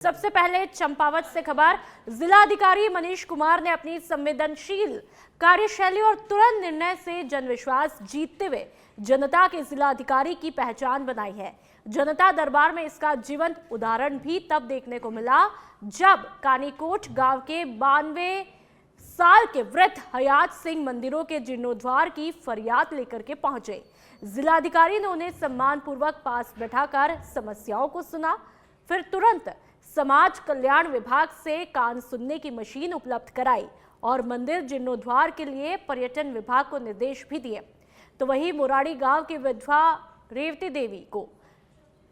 सबसे पहले चंपावत से खबर। जिलाधिकारी मनीष कुमार ने अपनी संवेदनशील कार्यशैली और तुरंत निर्णय से जनविश्वास जीतते हुए जनता के जिलाधिकारी की पहचान बनाई है। जनता दरबार में इसका जीवंत उदाहरण भी तब देखने को मिला जब कानीकोट गांव के 92 साल के वृद्ध हयात सिंह मंदिरों के जीर्णोद्धार की फरियाद लेकर के पहुंचे। जिलाधिकारी ने उन्हें सम्मानपूर्वक पास बैठाकर समस्याओं को सुना, फिर तुरंत समाज कल्याण विभाग से कान सुनने की मशीन उपलब्ध कराई और मंदिर जीर्णोद्धार के लिए पर्यटन विभाग को निर्देश भी दिए। तो वहीं मुराड़ी गांव की विधवा रेवती देवी को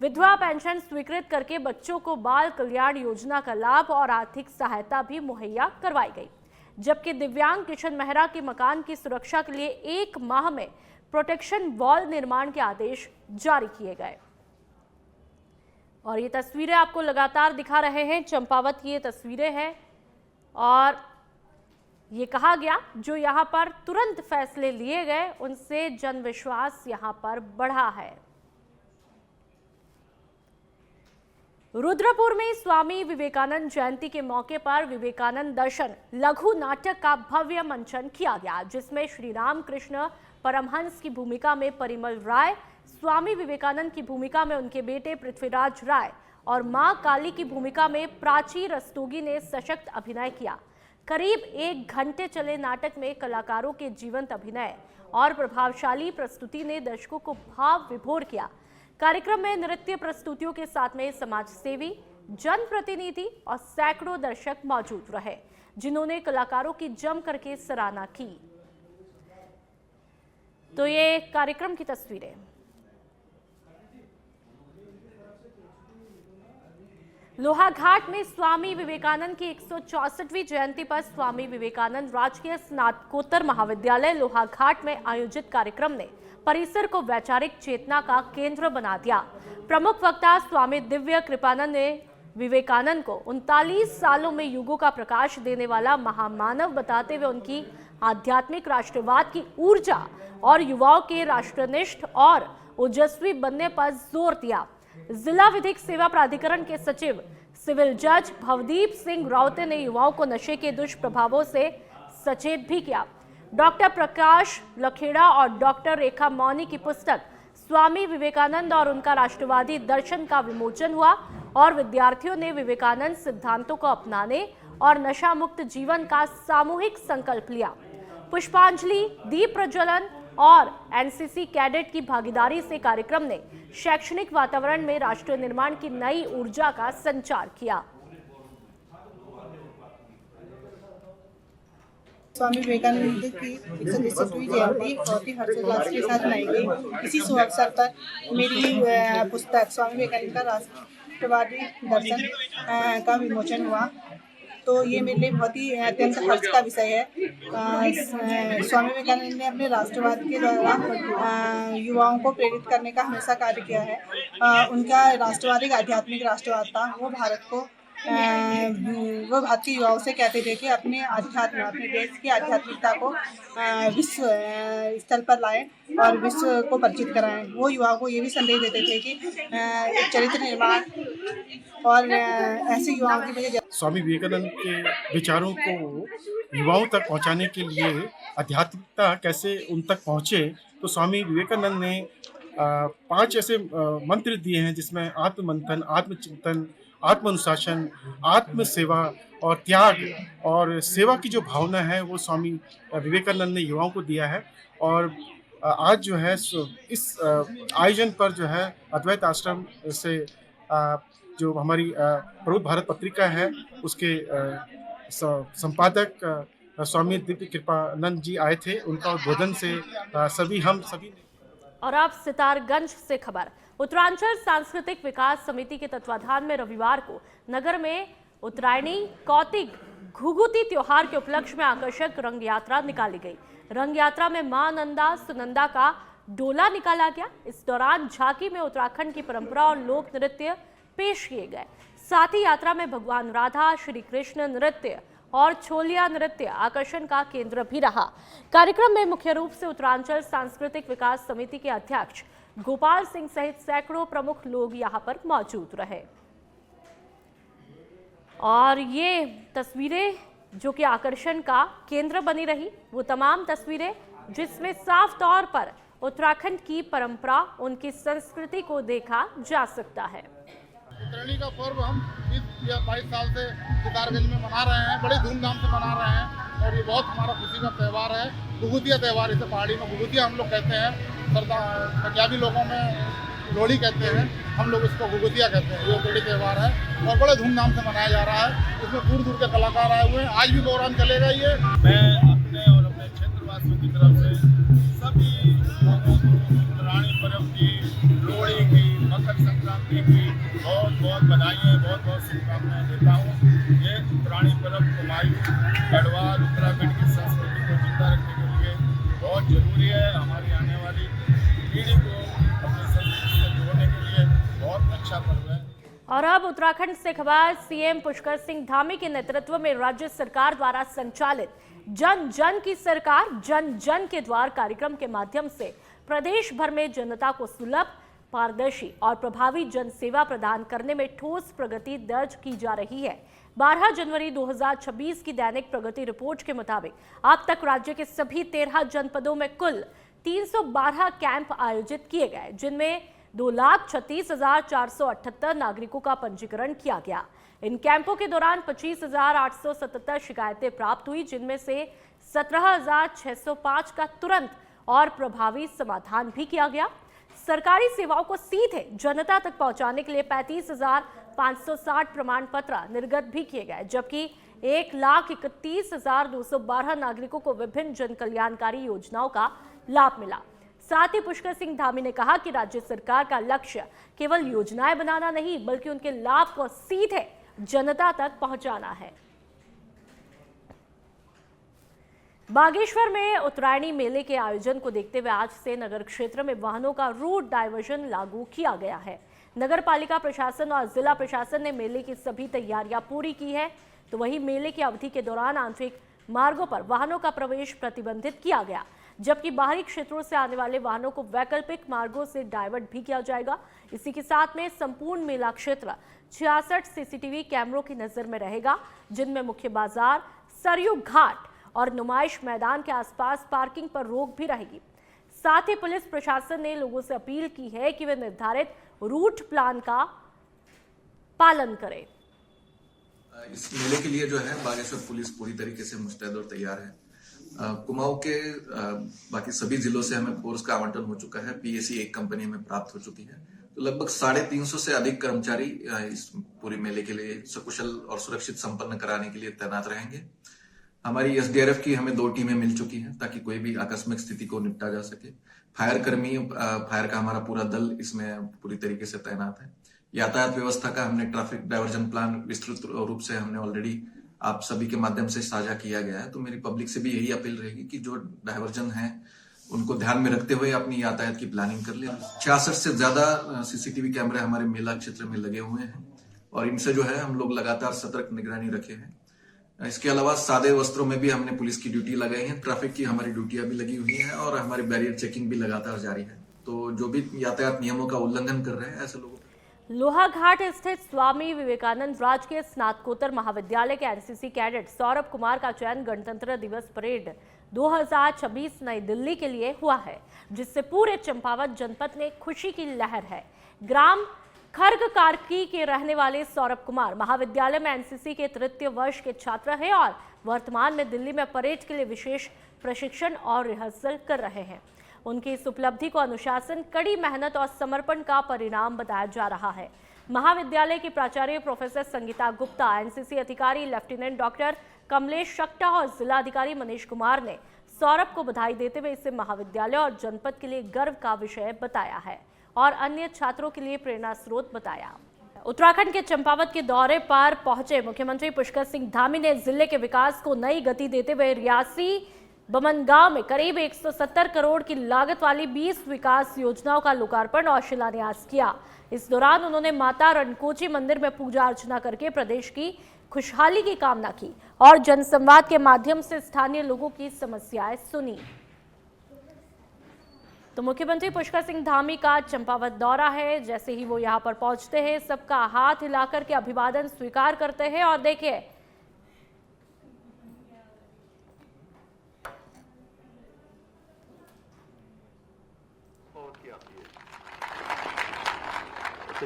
विधवा पेंशन स्वीकृत करके बच्चों को बाल कल्याण योजना का लाभ और आर्थिक सहायता भी मुहैया करवाई गई, जबकि दिव्यांग किशन मेहरा के मकान की सुरक्षा के लिए 1 माह में प्रोटेक्शन वॉल निर्माण के आदेश जारी किए गए। और ये तस्वीरें आपको लगातार दिखा रहे हैं, चंपावत की ये तस्वीरें हैं और ये कहा गया जो यहाँ पर तुरंत फैसले लिए गए उनसे जनविश्वास यहाँ पर बढ़ा है। रुद्रपुर में स्वामी विवेकानंद जयंती के मौके पर विवेकानंद दर्शन लघु नाटक का भव्य मंचन किया गया, जिसमें श्री राम कृष्ण परमहंस की भूमिका में परिमल राय, स्वामी विवेकानंद की भूमिका में उनके बेटे पृथ्वीराज राय और मां काली की भूमिका में प्राची रस्तोगी ने सशक्त अभिनय किया। करीब 1 घंटे चले नाटक में कलाकारों के जीवंत अभिनय और प्रभावशाली प्रस्तुति ने दर्शकों को भाव विभोर किया। कार्यक्रम में नृत्य प्रस्तुतियों के साथ में समाजसेवी, जनप्रतिनिधि और सैकड़ों दर्शक मौजूद रहे, जिन्होंने कलाकारों की जम करके सराहना की। तो ये कार्यक्रम की तस्वीरें। लोहाघाट में स्वामी विवेकानंद की 164वीं जयंती पर स्वामी विवेकानंद राजकीय स्नातकोत्तर महाविद्यालय लोहाघाट में आयोजित कार्यक्रम ने परिसर को वैचारिक चेतना का केंद्र बना दिया। प्रमुख वक्ता स्वामी दिव्य कृपानंद ने विवेकानंद को 39 सालों में युगों का प्रकाश देने वाला महामानव बताते हुए उनकी आध्यात्मिक राष्ट्रवाद की ऊर्जा और युवाओं के राष्ट्रनिष्ठ और ओजस्वी बनने पर जोर दिया। जिला विधिक सेवा प्राधिकरण के सचिव सिविल जज भवदीप सिंह राउते ने युवाओं को नशे के दुष्प्रभावों से सचेत भी किया। डॉक्टर प्रकाश लखेड़ा और डॉक्टर रेखा मौनी की पुस्तक स्वामी विवेकानंद और उनका राष्ट्रवादी दर्शन का विमोचन हुआ और विद्यार्थियों ने विवेकानंद सिद्धांतों को अपनाने और नशा मुक्त जीवन का सामूहिक संकल्प लिया। पुष्पांजलि, दीप प्रज्वलन और एनसीसी कैडेट की भागीदारी से कार्यक्रम ने शैक्षणिक वातावरण में राष्ट्र निर्माण की नई ऊर्जा का संचार किया। स्वामी विवेकानंद की 164वीं जयंती बहुत ही हर्षोल्लास के साथ मनाई गई। इसी शुभ अवसर पर मेरी पुस्तक स्वामी विवेकानंद का राष्ट्रवादी दर्शन का विमोचन हुआ, तो ये मेरे लिए बहुत ही अत्यंत हर्ष का विषय है। स्वामी विवेकानंद ने अपने राष्ट्रवाद के द्वारा युवाओं को प्रेरित करने का हमेशा कार्य किया है। उनका राष्ट्रवादी आध्यात्मिक राष्ट्रवाद था। वो भारत के युवाओं से कहते थे कि अपने अध्यात्म, अपने देश की आध्यात्मिकता को विश्व स्तर पर लाएं और विश्व को परिचित कराएं। वो युवाओं को ये भी संदेश देते थे कि एक चरित्र निर्माण और ऐसे युवाओं की वजह। स्वामी विवेकानंद के विचारों को युवाओं तक पहुंचाने के लिए आध्यात्मिकता कैसे उन तक पहुंचे, तो स्वामी विवेकानंद ने 5 ऐसे मंत्र दिए हैं जिसमें आत्ममंथन, आत्मचिंतन, आत्मानुशासन, आत्म सेवा और त्याग और सेवा की जो भावना है वो स्वामी विवेकानंद ने युवाओं को दिया है। और आज जो है इस आयोजन पर जो है अद्वैत आश्रम से जो हमारी प्रबुद्ध भारत पत्रिका है उसके संपादक स्वामी दिव्य कृपानंद जी आए थे। उनका उद्बोधन से हम सभी। और अब सितारगंज से खबर। उत्तरांचल सांस्कृतिक विकास समिति के तत्वाधान में रविवार को नगर में उत्तरायणी कौतिक घुघुती त्योहार के उपलक्ष्य में आकर्षक रंग यात्रा निकाली गई। रंग यात्रा में मां नंदा सुनंदा का डोला निकाला गया। इस दौरान झांकी में उत्तराखंड की परंपरा और लोक नृत्य पेश किए गए। साथ ही यात्रा में भगवान राधा, श्री कृष्ण नृत्य और छोलिया नृत्य आकर्षण का केंद्र भी रहा। कार्यक्रम में मुख्य रूप से उत्तरांचल सांस्कृतिक विकास समिति के अध्यक्ष गोपाल सिंह सहित सैकड़ों प्रमुख लोग यहां पर मौजूद रहे। और ये तस्वीरें जो कि आकर्षण का केंद्र बनी रही, वो तमाम तस्वीरें जिसमें साफ तौर पर उत्तराखंड की परंपरा, उनकी संस्कृति को देखा जा सकता है। उत्तरायणी का पर्व हम 22 साल से सितारगंज में मना रहे हैं, बड़े धूमधाम से मना रहे हैं और ये बहुत हमारा खुशी का त्यौहार है। घुघुतिया त्यौहार, इसे पहाड़ी में घुघुतिया हम लोग कहते हैं, पंजाबी लोगों में लोहड़ी कहते हैं, हम लोग इसको घुघुतिया कहते हैं। ये उत्तरायणी त्यौहार है और बड़े धूमधाम से मनाया जा रहा है। इसमें दूर दूर के कलाकार आए हुए हैं, आज भी प्रोग्राम चलेगा। ये मैं अपने और अपने क्षेत्रवासियों की तरफ से सभी लोगों को उत्तरायणी पर्व की, लोहड़ी की, मकर संक्रांति की बहुत बहुत बधाइयाँ, बहुत बहुत शुभकामनाएं देता हूँ। ये उत्तरायणी पर्व कुमायूं गढ़वाल उत्तराखंड की संस्कृति को जिंदा रखने के लिए बहुत जरूरी है। हमारी आने वाली पीढ़ी को अपनी संस्कृति से जोड़ने के लिए बहुत अच्छा पर्व है। और अब उत्तराखंड से खबर। सीएम पुष्कर सिंह धामी के नेतृत्व में राज्य सरकार द्वारा संचालित जन जन की सरकार, जन जन के द्वार कार्यक्रम के माध्यम से प्रदेश भर में जनता को सुलभ, पारदर्शी और प्रभावी जन सेवा प्रदान करने में ठोस प्रगति दर्ज की जा रही है। 12 जनवरी 2026 की दैनिक प्रगति रिपोर्ट के मुताबिक अब तक राज्य के सभी 13 जनपदों में कुल 312 कैंप आयोजित किए गए, जिनमें 2,36,478 नागरिकों का पंजीकरण किया गया। इन कैंपों के दौरान 25,877 शिकायतें प्राप्त हुई, जिनमें से 17,605 का तुरंत और प्रभावी समाधान भी किया गया। सरकारी सेवाओं को सीधे जनता तक पहुंचाने के लिए 35,560 प्रमाण पत्र निर्गत भी किए गए, जबकि 1,31,212 नागरिकों को विभिन्न जन कल्याणकारी योजनाओं का लाभ मिला। साथ ही पुष्कर सिंह धामी ने कहा कि राज्य सरकार का लक्ष्य केवल योजनाएं बनाना नहीं, बल्कि उनके लाभ को सीधे जनता तक पहुंचाना है। बागेश्वर में उत्तरायणी मेले के आयोजन को देखते हुए आज से नगर क्षेत्र में वाहनों का रूट डायवर्जन लागू किया गया है। नगर पालिका प्रशासन और जिला प्रशासन ने मेले की सभी तैयारियां पूरी की है, तो वहीं मेले की अवधि के दौरान आंतरिक मार्गों पर वाहनों का प्रवेश प्रतिबंधित किया गया, जबकि बाहरी क्षेत्रों से आने वाले वाहनों को वैकल्पिक मार्गों से डायवर्ट भी किया जाएगा। इसी के साथ में संपूर्ण मेला क्षेत्र 66 सीसीटीवी कैमरों की नजर में रहेगा, जिनमें मुख्य बाजार, सरयू घाट और नुमाइश मैदान के आसपास पार्किंग पर रोक भी रहेगी। साथ ही पुलिस प्रशासन ने लोगों से अपील की है कि वे निर्धारित रूट प्लान का पालन करें। इस मेले के लिए जो है बागेश्वर पुलिस पूरी तरीके से मुस्तैद और तैयार है। कुमाऊं के बाकी सभी जिलों से हमें फोर्स का आवंटन हो चुका है। पीएसी एक कंपनी में प्राप्त हो चुकी है, तो लगभग 350 से अधिक कर्मचारी इस पूरी मेले के लिए सकुशल और सुरक्षित संपन्न कराने के लिए तैनात रहेंगे। हमारी एसडीआरएफ की हमें 2 टीमें मिल चुकी हैं ताकि कोई भी आकस्मिक स्थिति को निपटा जा सके। फायर का हमारा पूरा दल इसमें पूरी तरीके से तैनात है। यातायात व्यवस्था का हमने ट्रैफिक डायवर्जन प्लान विस्तृत रूप से हमने ऑलरेडी आप सभी के माध्यम से साझा किया गया है। तो मेरी पब्लिक से भी यही अपील रहेगी कि जो डायवर्जन है उनको ध्यान में रखते हुए अपनी यातायात की प्लानिंग कर ले। 66 से ज्यादा सीसीटीवी कैमरे हमारे मेला क्षेत्र में लगे हुए हैं और इनसे जो है हम लोग लगातार सतर्क निगरानी रखे हैं। इसके अलावा सादे वस्त्रों में भी हमने पुलिस की ड्यूटी लगाई है, ट्रैफिक की हमारी ड्यूटियां भी लगी हुई है और हमारी बैरियर चेकिंग भी लगातार जारी है। तो जो भी यातायात नियमों का उल्लंघन कर रहे हैं ऐसे लोगों लोहाघाट स्थित स्वामी विवेकानंद राजकीय स्नातकोत्तर महाविद्यालय के एनसीसी कैडेट सौरभ कुमार का चयन गणतंत्र दिवस परेड 2026 नई दिल्ली के लिए हुआ है, जिससे पूरे चंपावत जनपद में खुशी की लहर है। ग्राम खर्ग कार्की के रहने वाले सौरभ कुमार महाविद्यालय में एनसीसी के 3य वर्ष के छात्र हैं और वर्तमान में दिल्ली में परेड के लिए विशेष प्रशिक्षण और रिहर्सल कर रहे हैं। उनकी इस उपलब्धि को अनुशासन, कड़ी मेहनत और समर्पण का परिणाम बताया जा रहा है। महाविद्यालय की प्राचार्य प्रोफेसर संगीता गुप्ता, एनसीसी अधिकारी लेफ्टिनेंट डॉक्टर कमलेश शक्टा और जिलाधिकारी मनीष कुमार ने सौरभ को बधाई देते हुए इसे महाविद्यालय और जनपद के लिए गर्व का विषय बताया है और अन्य छात्रों के लिए प्रेरणा स्रोत बताया। उत्तराखंड के चंपावत के दौरे पर पहुंचे मुख्यमंत्री पुष्कर सिंह धामी ने जिले के विकास को नई गति देते हुए रियासी बमनगांव में करीब 170 करोड़ की लागत वाली 20 विकास योजनाओं का लोकार्पण और शिलान्यास किया। इस दौरान उन्होंने माता रणकोची मंदिर में पूजा अर्चना करके प्रदेश की खुशहाली की कामना की और जनसंवाद के माध्यम से स्थानीय लोगों की समस्याएं सुनी। तो मुख्यमंत्री पुष्कर सिंह धामी का चंपावत दौरा है। जैसे ही वो यहाँ पर पहुंचते हैं, सबका हाथ हिलाकर के अभिवादन स्वीकार करते हैं। और देखिए,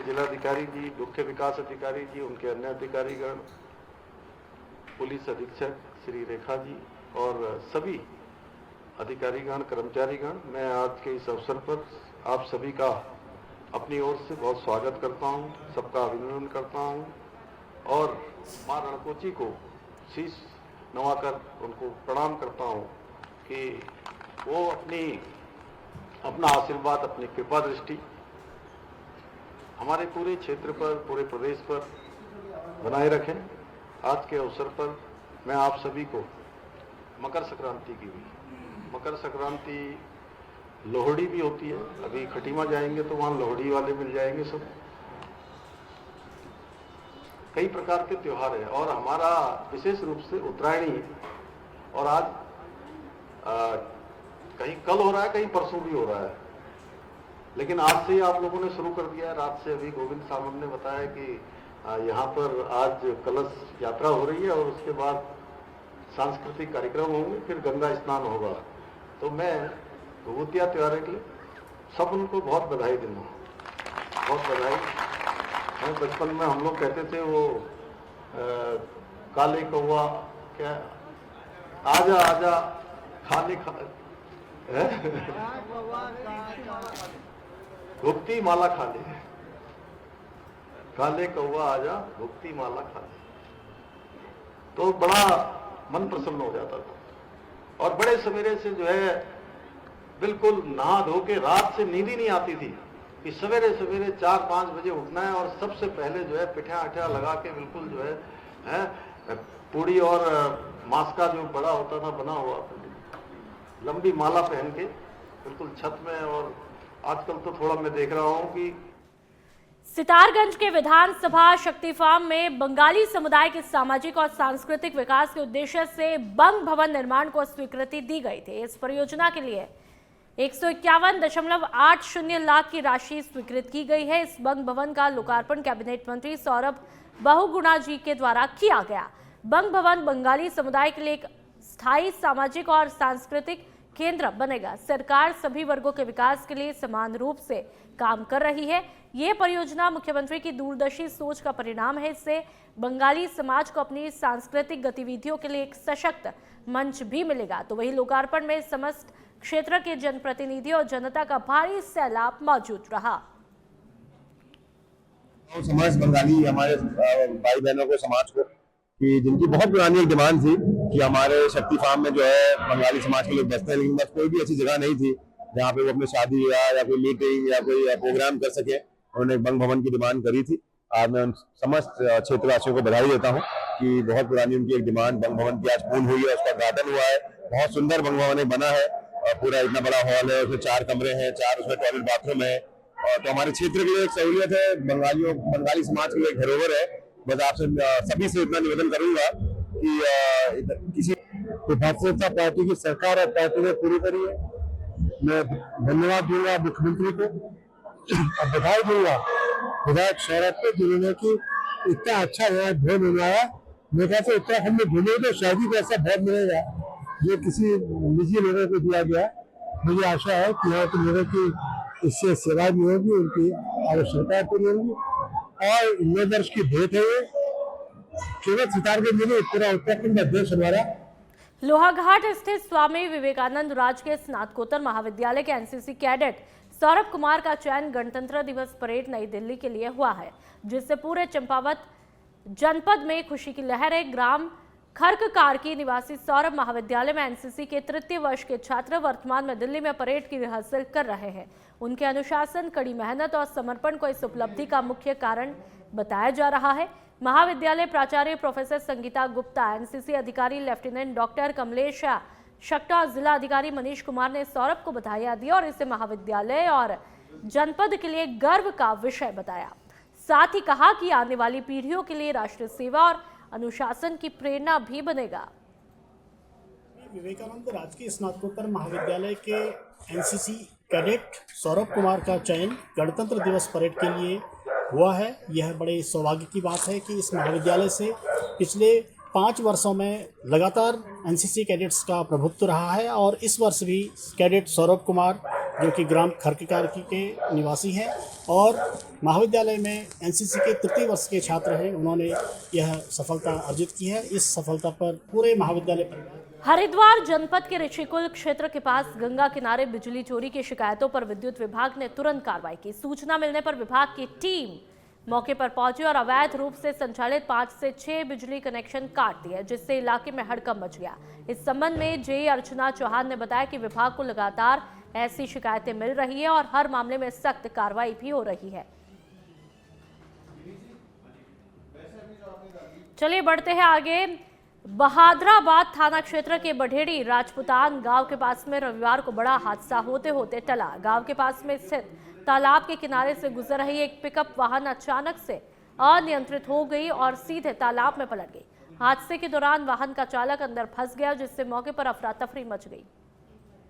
जिलाधिकारी जी, मुख्य विकास अधिकारी जी, उनके अन्य अधिकारीगण, पुलिस अधीक्षक श्री रेखा जी और सभी अधिकारीगण, कर्मचारीगण, मैं आज के इस अवसर पर आप सभी का अपनी ओर से बहुत स्वागत करता हूं, सबका अभिनंदन करता हूं और मां रणकोची को शीश नवाकर उनको प्रणाम करता हूं कि वो अपना आशीर्वाद, अपनी कृपा दृष्टि हमारे पूरे क्षेत्र पर, पूरे प्रदेश पर बनाए रखें। आज के अवसर पर मैं आप सभी को मकर संक्रांति की भी, मकर संक्रांति लोहड़ी भी होती है, अभी खटीमा जाएंगे तो वहाँ लोहड़ी वाले मिल जाएंगे सब। कई प्रकार के त्योहार है और हमारा विशेष रूप से उत्तरायणी है। और आज कहीं कल हो रहा है, कहीं परसों भी हो रहा है, लेकिन आज से आप लोगों ने शुरू कर दिया है। रात से अभी गोविंद सामंत ने बताया कि यहाँ पर आज कलश यात्रा हो रही है और उसके बाद सांस्कृतिक कार्यक्रम होंगे, फिर गंगा स्नान होगा। तो मैं भभूतिया त्योहार के लिए सब उनको बहुत बधाई दूंगा, बहुत बधाई। मैं बचपन में हम लोग कहते थे वो काले कौवा क्या, आजा आजा खाने भुक्ति माला खा ले, काले कौवा आजा भुक्ति माला खा ले, तो बड़ा मन प्रसन्न हो जाता था। और बड़े सवेरे से जो है बिल्कुल नहा धो के, रात से नींद ही नहीं आती थी कि सवेरे सवेरे 4-5 बजे उठना है और सबसे पहले जो है पिठा अठा लगा के बिल्कुल जो है पूड़ी और मांस का जो बड़ा होता था बना हुआ, लंबी माला पहन के बिल्कुल छत में। और आजकल तो थोड़ा मैं देख रहा हूं कि सितारगंज के विधानसभा शक्ति फार्म में बंगाली समुदाय के सामाजिक और सांस्कृतिक विकास के उद्देश्य से बंग भवन निर्माण को स्वीकृति दी गई थी। इस परियोजना के लिए 151.80 लाख की राशि स्वीकृत की गई है। इस बंग भवन का लोकार्पण कैबिनेट मंत्री सौरभ बहुगुणा जी के द्वारा किया गया। बंग भवन बंगाली समुदाय के लिए एक स्थायी सामाजिक और सांस्कृतिक केंद्र बनेगा। सरकार सभी वर्गों के विकास के लिए समान रूप से काम कर रही है। ये परियोजना मुख्यमंत्री की दूरदर्शी सोच का परिणाम है। इससे बंगाली समाज को अपनी सांस्कृतिक गतिविधियों के लिए एक सशक्त मंच भी मिलेगा। तो वही लोकार्पण में समस्त क्षेत्र के जनप्रतिनिधियों और जनता का भारी सैलाब मौजूद रहा। समाज बंगाली हमारे भाई बहनों को, समाज को, कि जिनकी बहुत पुरानी एक डिमांड थी कि हमारे शक्ति फार्म में जो है बंगाली समाज के लोग बसते हैं, लेकिन बस कोई भी ऐसी जगह नहीं थी जहाँ पे वो अपनी शादी या कोई मीटिंग या कोई प्रोग्राम कर सके। उन्होंने बंग भवन की डिमांड करी थी। आज मैं उन समस्त क्षेत्रवासियों को बधाई देता हूँ कि बहुत पुरानी उनकी एक डिमांड बंग भवन की आज पूर्ण हुई है, उसका उद्घाटन हुआ है। बहुत सुंदर बंग भवन बना है और पूरा इतना बड़ा हॉल है, उसमें 4 कमरे हैं, 4 उसमें टॉयलेट बाथरूम है। और तो हमारे क्षेत्र के लिए एक सहूलियत है, बंगाली समाज के लिए एक धरोहर है। बस आपसे सभी से इतना निवेदन करूंगा कि किसी भारतीय जनता पार्टी की सरकार और पार्टी ने पूरी करी है। मैं धन्यवाद दूंगा मुख्यमंत्री को और बधाई दूंगा विधायक सौरभ को, जिन्होंने की इतना अच्छा यहाँ भवन बनाया। मैं कहता हूँ उत्तराखंड में घूमे तो शादी को ऐसा भवन मिलेगा जो किसी निजी लोगों को दिया गया। मुझे आशा है कि यहाँ के लोगों की इससे सेवा भी होगी, उनकी आवश्यकता पूरी होगी। और 9 वर्ष की भेंट है केवल सितारगंज में, पूरा उत्तराखंड का देश हमारा। लोहाघाट स्थित स्वामी विवेकानंद राजकीय स्नातकोत्तर महाविद्यालय के एनसीसी कैडेट सौरभ कुमार का चयन गणतंत्र दिवस परेड नई दिल्ली के लिए हुआ है, जिससे पूरे चंपावत जनपद में खुशी की लहर है। ग्राम खरककार की निवासी सौरभ महाविद्यालय में एनसीसी के 3य वर्ष के छात्र वर्तमान में दिल्ली में परेड की रिहर्सल कर रहे हैं। उनके अनुशासन, कड़ी मेहनत और समर्पण को इस उपलब्धि का मुख्य कारण बताया जा रहा है। महाविद्यालय प्राचार्य प्रोफेसर संगीता गुप्ता, एनसीसी अधिकारी लेफ्टिनेंट डॉक्टर कमलेश शक्टा और जिला अधिकारी मनीष कुमार ने सौरभ को बधाई दी और इसे महाविद्यालय और जनपद के लिए गर्व का विषय बताया। साथ ही कहा कि आने वाली पीढ़ियों के लिए राष्ट्रीय सेवा और अनुशासन की प्रेरणा भी बनेगा। विवेकानंद राजकीय स्नातकोत्तर महाविद्यालय के एनसीसी कैडेट सौरभ कुमार का चयन गणतंत्र दिवस परेड के लिए हुआ है। यह बड़े सौभाग्य की बात है कि इस महाविद्यालय से पिछले 5 वर्षों में लगातार एनसीसी कैडेट्स का प्रभुत्व रहा है और इस वर्ष भी कैडेट सौरभ कुमार जो कि ग्राम खरकीकार्की के निवासी हैं और महाविद्यालय में एनसीसी के तृतीय वर्ष के छात्र हैं, उन्होंने यह सफलता अर्जित की है। इस सफलता पर पूरे महाविद्यालय परिवार हरिद्वार जनपद के ऋषिकुल क्षेत्र के पास गंगा किनारे बिजली चोरी की शिकायतों पर विद्युत विभाग ने तुरंत कार्रवाई की। सूचना मिलने पर विभाग की टीम मौके पर पहुंची और अवैध रूप से संचालित 5 से 6 बिजली कनेक्शन काट दिए, जिससे इलाके में हड़कंप मच गया। इस संबंध में जेई अर्चना चौहान ने बताया कि विभाग को लगातार ऐसी शिकायतें मिल रही है और हर मामले में सख्त कार्रवाई भी हो रही है। चलिए बढ़ते हैं आगे। बहादुराबाद थाना क्षेत्र के बढ़ेड़ी राजपुतान गांव के पास में रविवार को बड़ा हादसा होते होते टला। गांव के पास में स्थित तालाब के किनारे से गुजर रही एक पिकअप वाहन अचानक से अनियंत्रित हो गई और सीधे तालाब में पलट गई। हादसे के दौरान वाहन का चालक अंदर फंस गया, जिससे मौके पर अफरा तफरी मच गई।